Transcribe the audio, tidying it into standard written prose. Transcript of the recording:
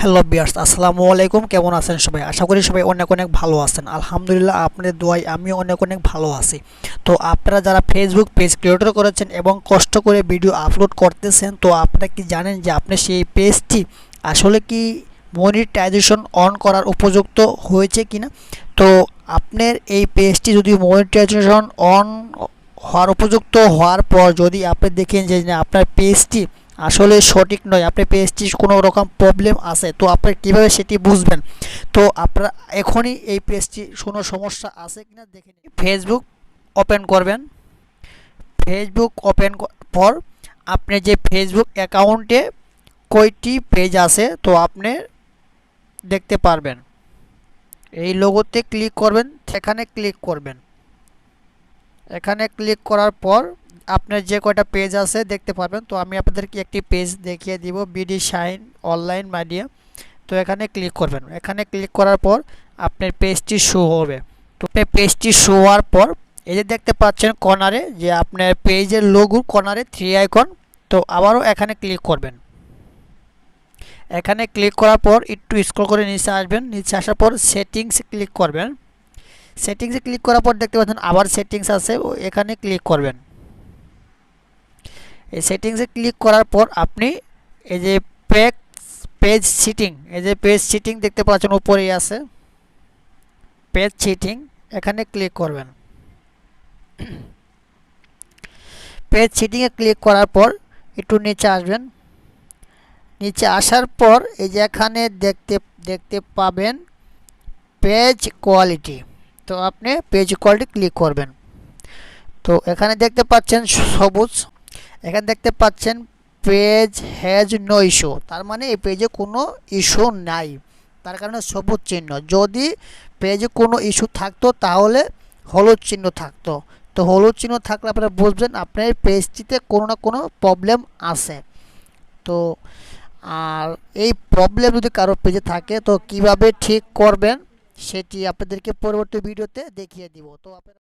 Hello বিয়ার্স, আসসালামু আলাইকুম। কেমন আছেন সবাই? আশা করি সবাই অনেক অনেক ভালো আছেন। আলহামদুলিল্লাহ, আপনাদের দোয়ায় আমিও অনেক অনেক ভালো আছি। তো আপনারা যারা ফেসবুক পেজ ক্রিয়েটর করেছেন এবং কষ্ট করে ভিডিও আপলোড করতেছেন, তো আপনারা কি জানেন যে আপনি সেই পেজটি আসলে কি মনিটাইজেশন অন করার উপযুক্ত হয়েছে কিনা? তো আপনার এই পেজটি যদি মনিটাইজেশন অন হওয়ার উপযুক্ত হওয়ার পর যদি আপনি দেখেন যে আপনার পেজটি আসলে সঠিক নয়, আপনার পেজটি কোনো রকম প্রবলেম আছে, তো আপনি কীভাবে সেটি বুঝবেন? তো আপনারা এখনই এই পেজটি কোনো সমস্যা আছে কিনা দেখে নিন। ফেসবুক ওপেন করবেন। ফেসবুক ওপেন পর আপনি যে ফেসবুক অ্যাকাউন্টে কয়টি পেজ আছে তো আপনি দেখতে পারবেন। এই লোগোতে ক্লিক করবেন, সেখানে ক্লিক করবেন। এখানে ক্লিক করার পর আপনার যে কয়টা পেজ আছে দেখতে পারবেন। তো আমি আপনাদেরকে একটি পেজ দেখিয়ে দিব, বিডি শাইন অনলাইন মিডিয়া। তো এখানে ক্লিক করবেন। এখানে ক্লিক করার পর আপনার পেজটি শো হবে। তো পেজটি শো হওয়ার পর এই যে দেখতে পাচ্ছেন কর্নারে যে আপনার পেজের লোগোর কর্নারে 3 আইকন। তো আবারও এখানে ক্লিক করবেন। এখানে ক্লিক করার পর একটু স্ক্রল করে নিচে আসবেন। নিচে আসার পর সেটিংসে ক্লিক করবেন। সেটিংসে ক্লিক করার পর দেখতে পাচ্ছেন আবার সেটিংস আছে, এখানে ক্লিক করবেন। এই সেটিংসে ক্লিক করার পর আপনি এই যে পেজ সেটিং, এই যে পেজ সেটিং দেখতে পাচ্ছেন উপরেই আছে পেজ সেটিং, এখানে ক্লিক করবেন। পেজ সেটিংয়ে ক্লিক করার পর একটু নিচে আসবেন। নিচে আসার পর এই যে এখানে দেখতে পাবেন পেজ কোয়ালিটি। তো আপনি পেজ কোয়ালিটি ক্লিক করবেন। তো এখানে দেখতে পাচ্ছেন সবুজ, এখানে দেখতে পাচ্ছেন পেজ হ্যাজ নো ইস্যু, তার মানে এই পেজে কোনো ইস্যু নাই, তার কারণে সবুজ চিহ্ন। যদি পেজে কোনো ইস্যু থাকতো তাহলে হলুদ চিহ্ন থাকতো। তো হলুদ চিহ্ন থাকলে আপনারা বুঝবেন আপনার পেজটিতে কোনো না কোনো প্রবলেম আছে। তো আর এই প্রবলেম যদি কারো পেজে থাকে তো কিভাবে ঠিক করবেন সেটি আপনাদেরকে পরবর্তী ভিডিওতে দেখিয়ে দিব। তো আপনারা